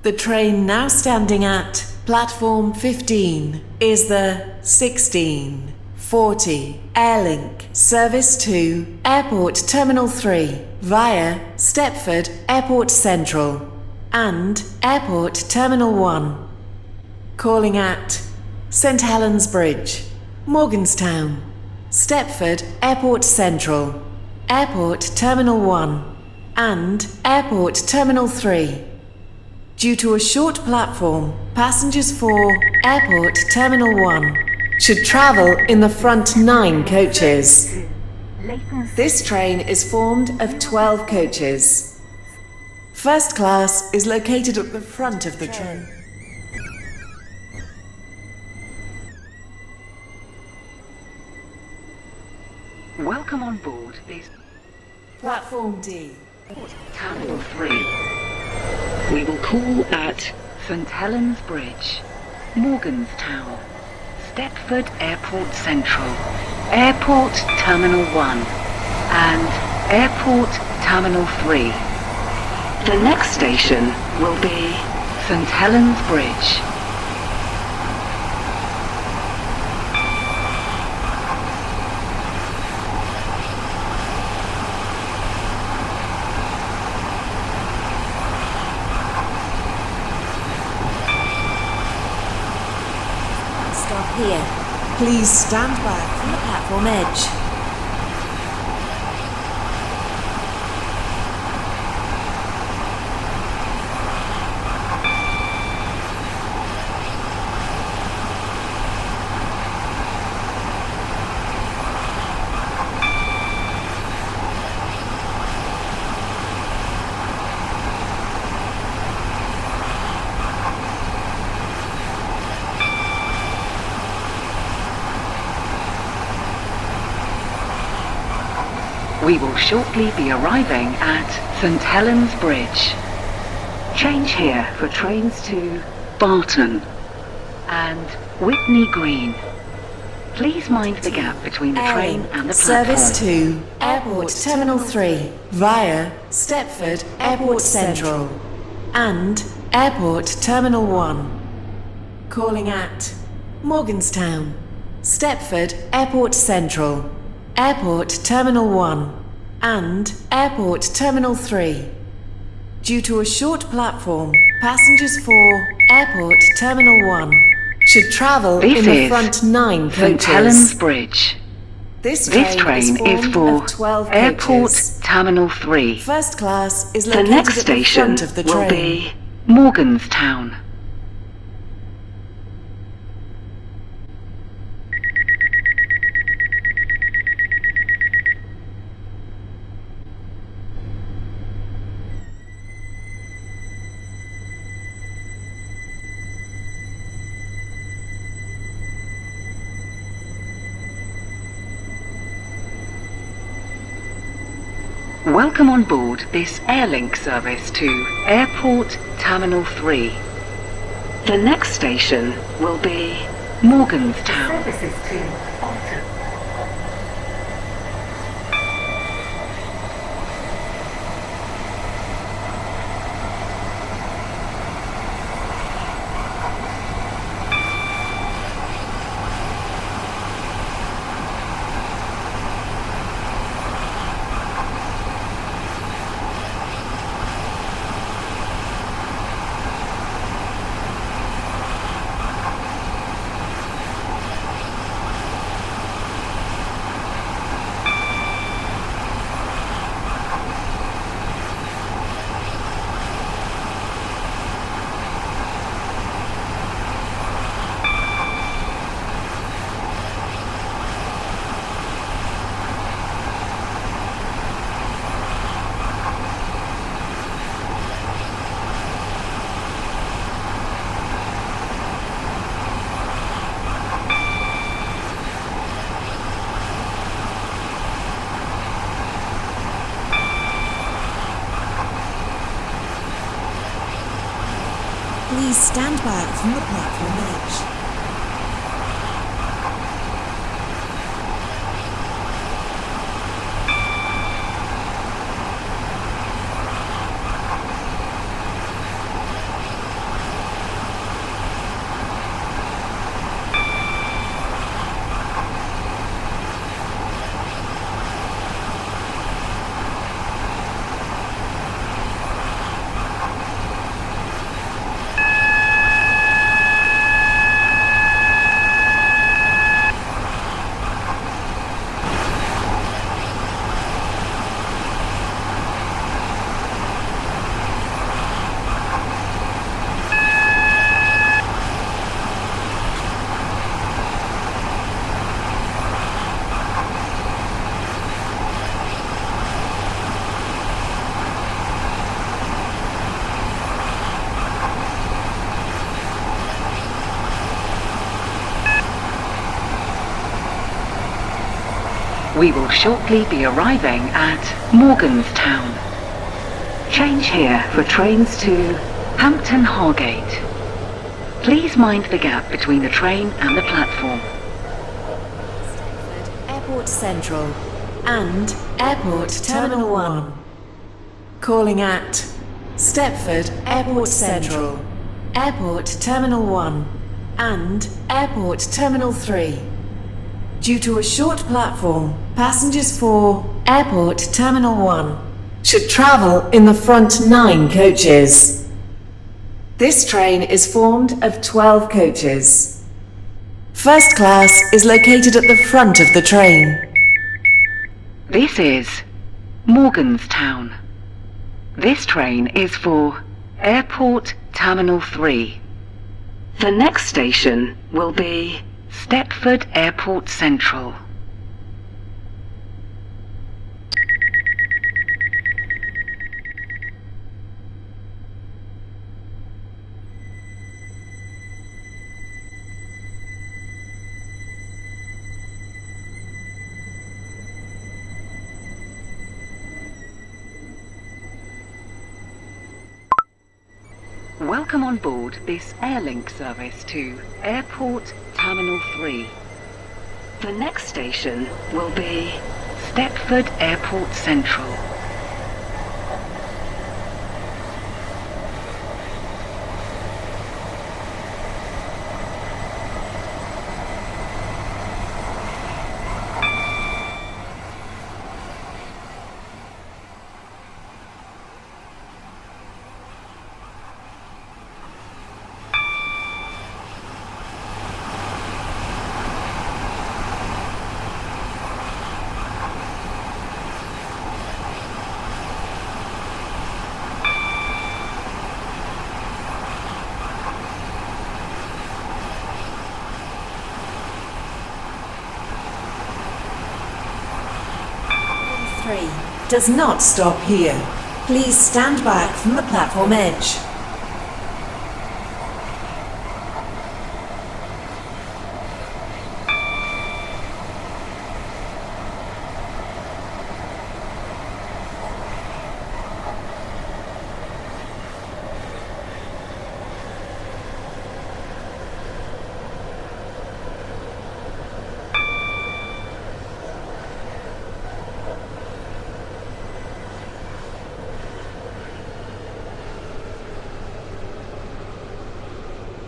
The train now standing at platform 15 is the 1640 Airlink service to Airport Terminal 3 via Stepford Airport Central and Airport Terminal 1. Calling at St Helens Bridge, Morganstown, Stepford Airport Central, Airport Terminal 1 and Airport Terminal 3. Due to a short platform, passengers for Airport Terminal 1 should travel in the front 9 coaches. This train is formed of 12 coaches. First class is located at the front of the train. Welcome on board this Platform D. Terminal 3. We will call at St Helens Bridge, Morganstown, Stepford Airport Central, Airport Terminal 1 and Airport Terminal 3. The next station will be St Helens Bridge. Stop here. Please stand back from the platform edge. We will shortly be arriving at St Helens Bridge. Change here for trains to Barton and Whitney Green. Please mind the gap between the train and the platform. Service to Airport Terminal 3 via Stepford Airport Central and Airport Terminal 1. Calling at Morganstown, Stepford Airport Central, Airport Terminal 1 and Airport Terminal 3. Due to a short platform, passengers for Airport Terminal 1 should travel in the front 9 coaches. St Helens Bridge. This train is for 12 Airport coaches. Terminal 3. First class is The located next at the station front of the will train. be Morganstown. Welcome on board this Airlink service to Airport Terminal 3. The next station will be Morganstown. Services to Barton. Please stand back from the platform edge. We will shortly be arriving at Morganstown. Change here for trains to Hampton Hargate. Please mind the gap between the train and the platform. Stepford Airport Central and Airport Terminal 1. Calling at Stepford Airport Central, Airport Terminal 1 and Airport Terminal 3. Due to a short platform, passengers for Airport Terminal 1 should travel in the front 9 coaches. This train is formed of 12 coaches. First class is located at the front of the train. This is Morganstown. This train is for Airport Terminal 3. The next station will be Stepford Airport Central. Welcome on board this Airlink service to Airport Terminal 3. The next station will be Stepford Airport Central. Does not stop here. Please stand back from the platform edge.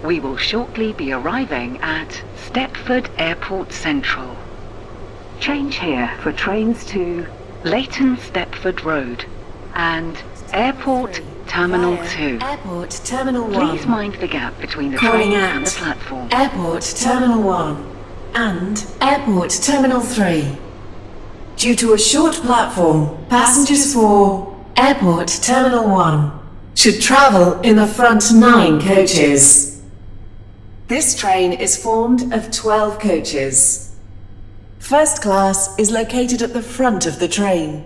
We will shortly be arriving at Stepford Airport Central. Change here for trains to Leighton Stepford Road and Airport Terminal 2. Airport Terminal 1. Please mind the gap between the Calling train at and the platform. Airport Terminal 1 and Airport Terminal 3. Due to a short platform, passengers for Airport Terminal 1 should travel in the front 9 coaches. This train is formed of 12 coaches. First class is located at the front of the train.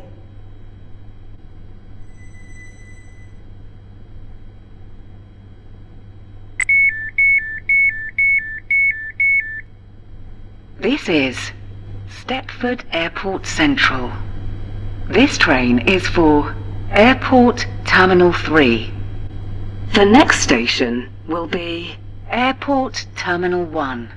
This is Stepford Airport Central. This train is for Airport Terminal 3. The next station will be Airport Terminal 1.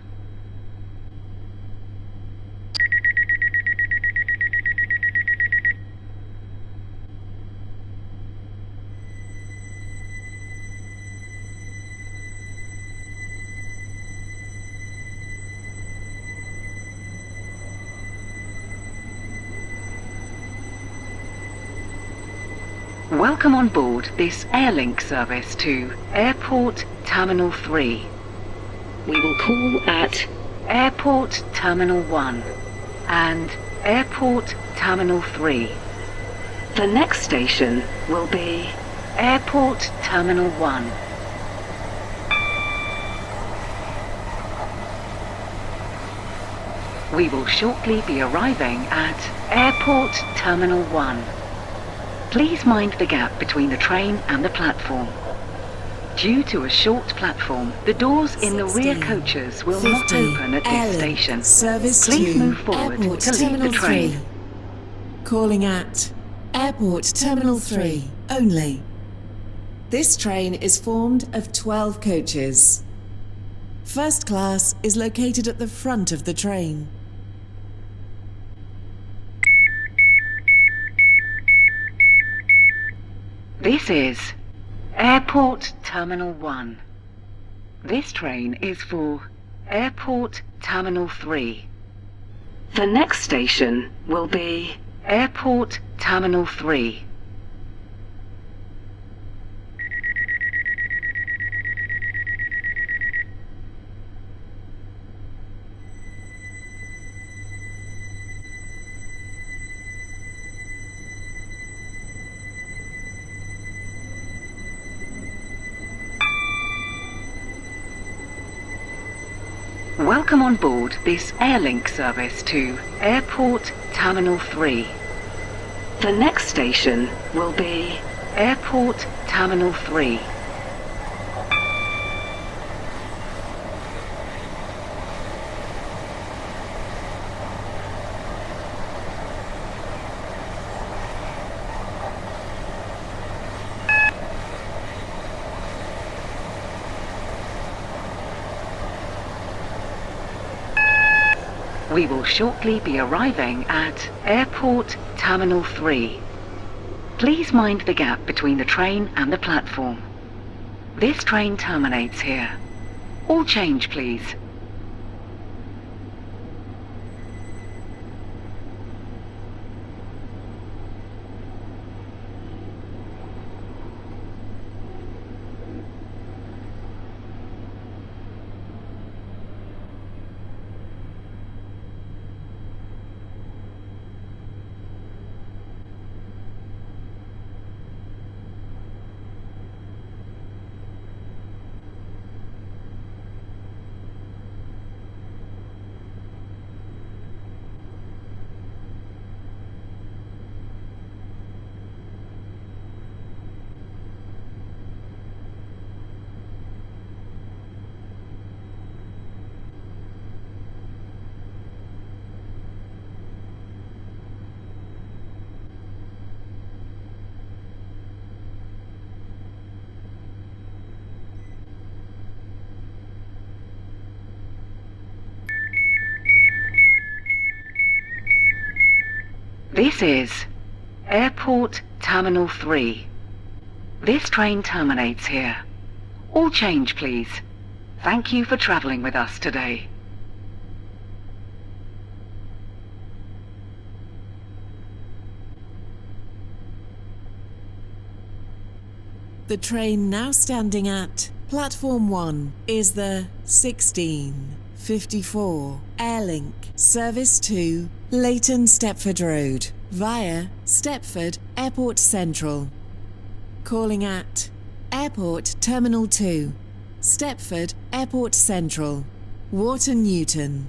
Welcome on board this Airlink service to Airport Terminal 3. We will call at Airport Terminal 1 and Airport Terminal 3. The next station will be Airport Terminal 1. We will shortly be arriving at Airport Terminal 1. Please mind the gap between the train and the platform. Due to a short platform, the doors in the rear 16, coaches will not 50, open at this Airlink, station. Service Please 2, move forward Airport to leave Terminal the train. 3. Calling at Airport Terminal 3 only. This train is formed of 12 coaches. First class is located at the front of the train. This is Airport Terminal 1. This train is for Airport Terminal 3. The next station will be Airport Terminal 3. Welcome on board this Airlink service to Airport Terminal 3. The next station will be Airport Terminal 3. We will shortly be arriving at Airport Terminal 3. Please mind the gap between the train and the platform. This train terminates here. All change, please. This is Airport Terminal 3. This train terminates here. All change, please. Thank you for travelling with us today. The train now standing at Platform 1 is the 1654 Airlink Service to Leighton Stepford Road via Stepford Airport Central. Calling at Airport Terminal 2, Stepford Airport Central, Wharton Newton,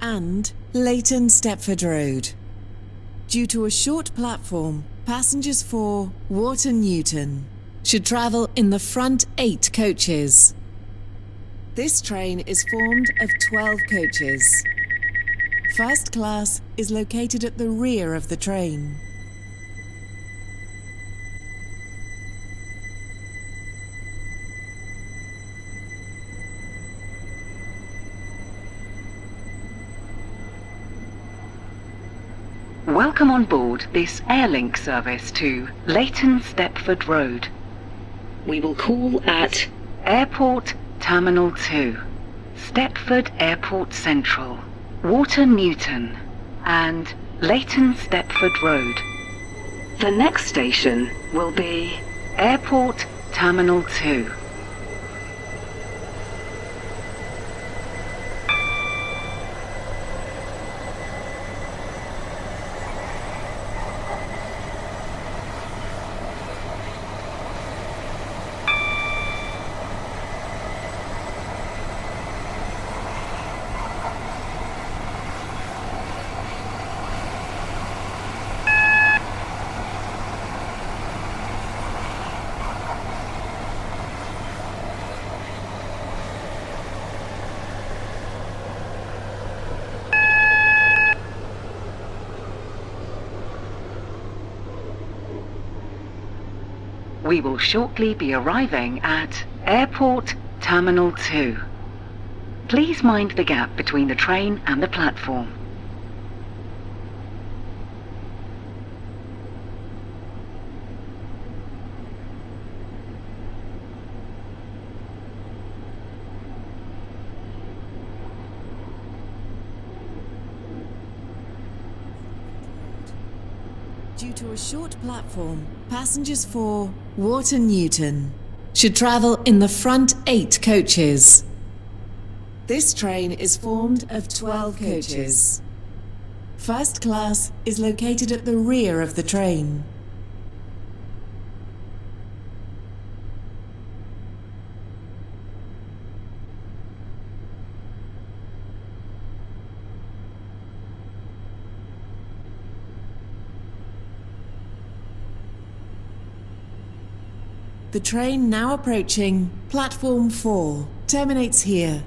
and Leighton Stepford Road. Due to a short platform, passengers for Wharton Newton should travel in the front 8 coaches. This train is formed of 12 coaches. First class is located at the rear of the train. Welcome on board this Airlink service to Leighton Stepford Road. We will call at Airport Terminal 2, Stepford Airport Central, Wharton Newton, and Leighton Stepford Road. The next station will be Airport Terminal 2. We will shortly be arriving at Airport Terminal 2. Please mind the gap between the train and the platform. Due to a short platform, passengers for Wharton Newton should travel in the front 8 coaches. This train is formed of 12 coaches. First class is located at the rear of the train. The train now approaching platform 4 terminates here.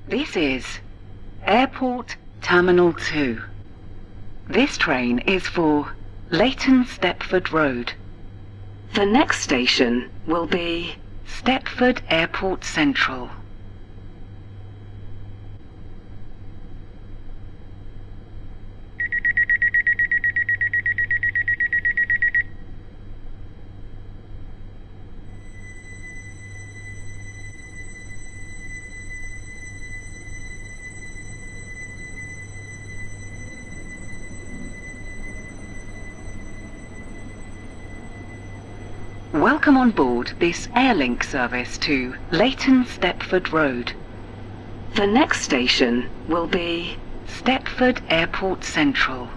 This is Airport Terminal 2. This train is for Leighton Stepford Road. The next station will be Stepford Airport Central. Welcome on board this Airlink service to Leighton Stepford Road. The next station will be Stepford Airport Central.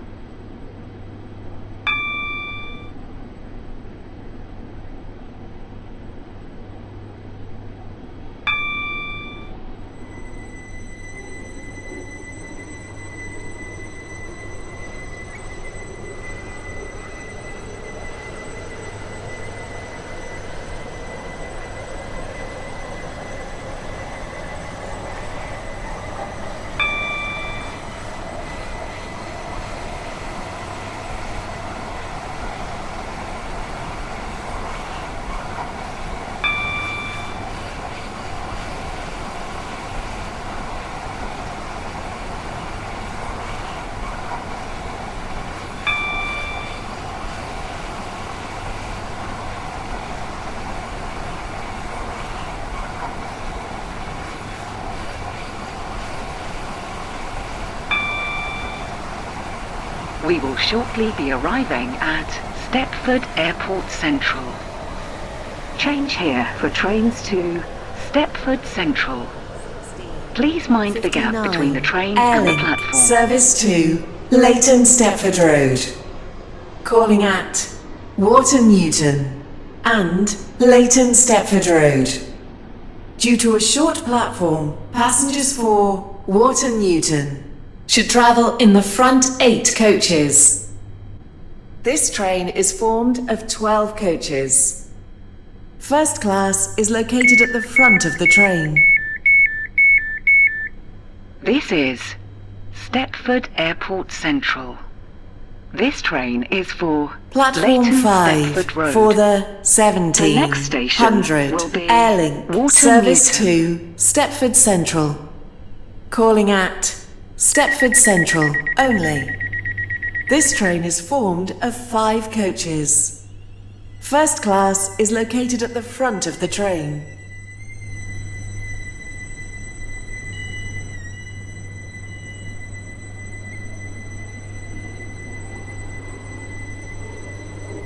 We will shortly be arriving at Stepford Airport Central. Change here for trains to Stepford Central. Please mind the gap between the train and the platform. Service to Leighton Stepford Road. Calling at Wharton Newton and Leighton Stepford Road. Due to a short platform, passengers for Wharton Newton should travel in the front 8 coaches. This train is formed of 12 coaches. First class is located at the front of the train. This is Stepford Airport Central. This train is for Platform Leighton 5 Stepford Road. for the 1700 will be Airlink Wharton service Newton. to Stepford Central. Calling at Stepford Central only. This train is formed of 5 coaches. First class is located at the front of the train.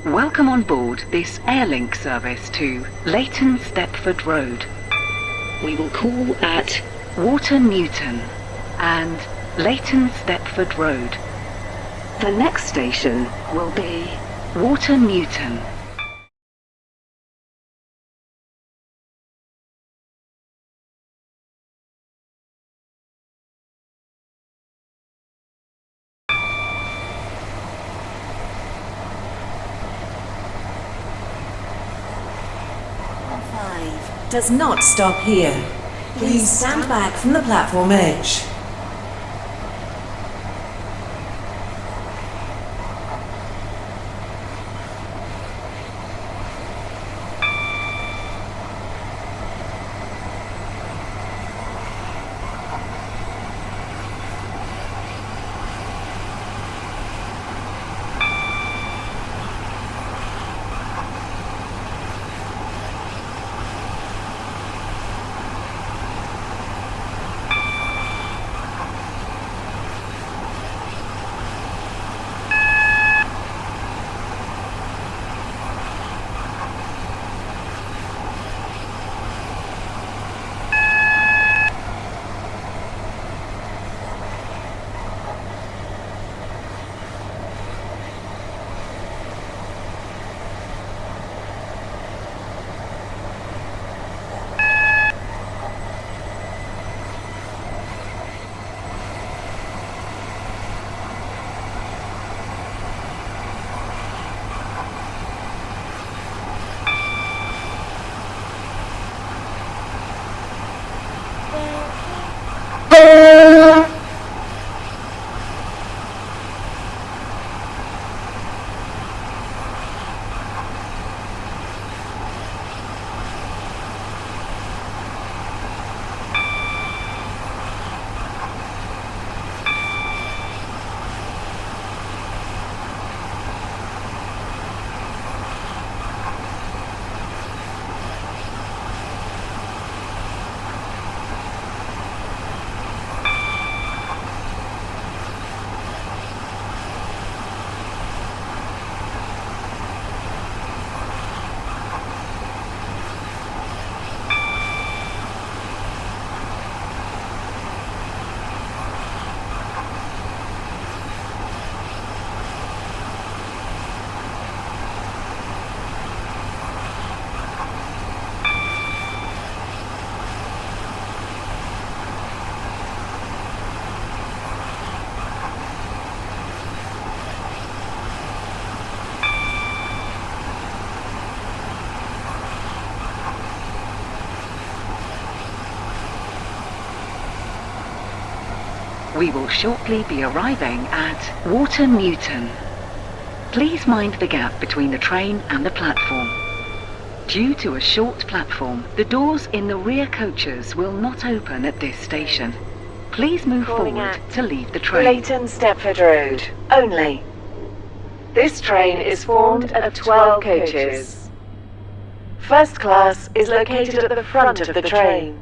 Welcome on board this Airlink service to Leighton Stepford Road. We will call at Wharton Newton and Leighton Stepford Road. The next station will be Wharton Newton. Does not stop here. Please stand back from the platform edge. We will shortly be arriving at Water Newton. Please mind the gap between the train and the platform. Due to a short platform, the doors in the rear coaches will not open at this station. Please move forward to leave the train. Leighton Stepford Road, only. This train is formed of 12 coaches. First class is located at the front of the train.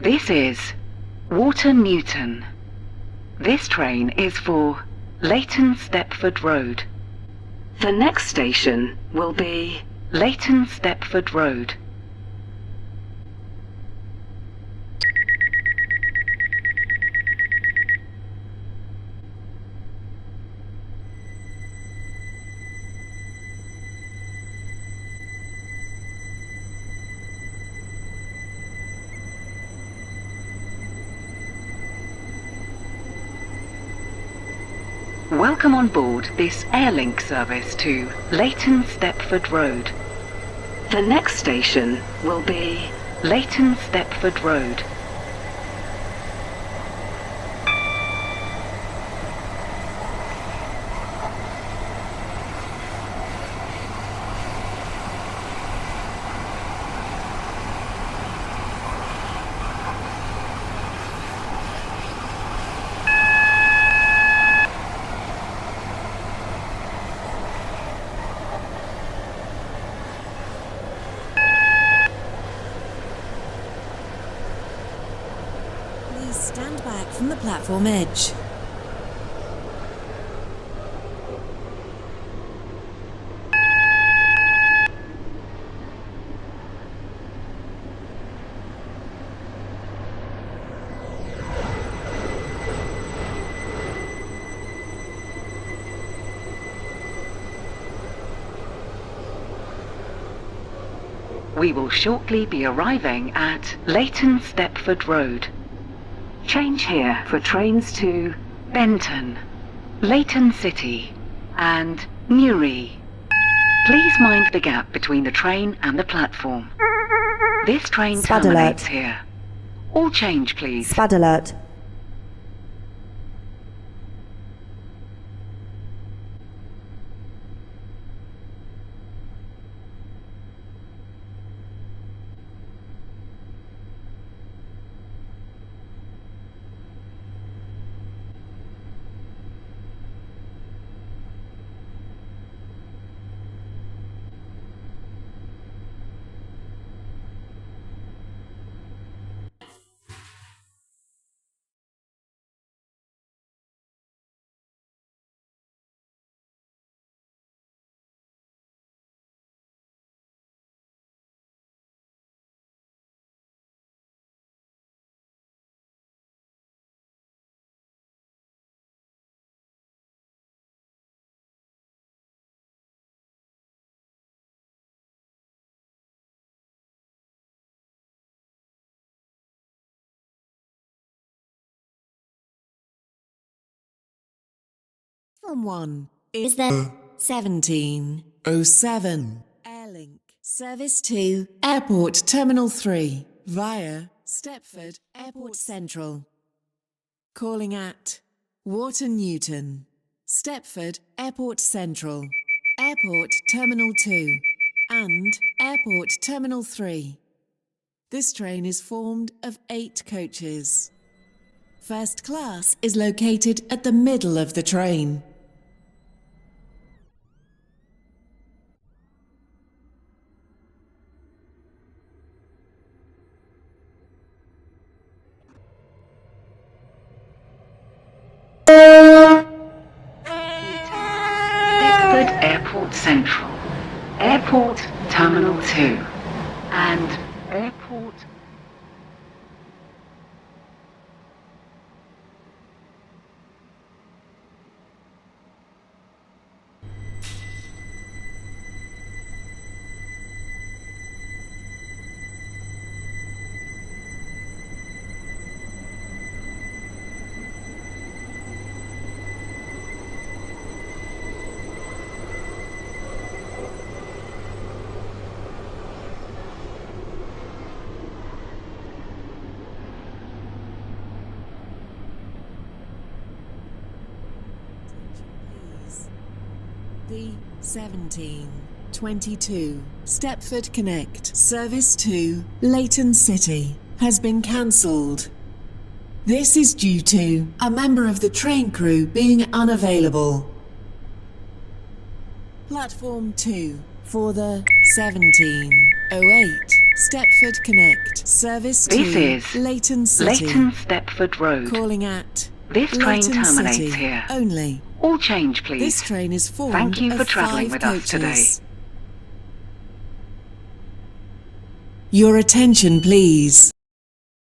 This is Water Newton. This train is for Leighton Stepford Road. The next station will be Leighton Stepford Road. Welcome on board this Airlink service to Leighton Stepford Road. The next station will be Leighton Stepford Road. Stand back from the platform edge. We will shortly be arriving at Leighton Stepford Road. Change here for trains to Benton, Leighton City, and Newry. Please mind the gap between the train and the platform. This train Spad terminates alert. here. All change, please. Spad alert. Platform 1 is the 1707 Airlink Service to Airport Terminal 3 via Stepford Airport Central. Calling at Wharton Newton, Stepford Airport Central, Airport Terminal 2 and Airport Terminal 3. This train is formed of 8 coaches. First class is located at the middle of the train. Stepford Airport Central, Airport Terminal 2, and Airport... The 1722 Stepford Connect service to Leighton City has been cancelled. This is due to a member of the train crew being unavailable. Platform 2 for the 1708 Stepford Connect service This to is Leighton City. Leighton Stepford Road. Calling at This train Leighton terminates City here. only. All change, please. This train is formed Thank you of for travelling 5 with coaches. us today. Your attention, please.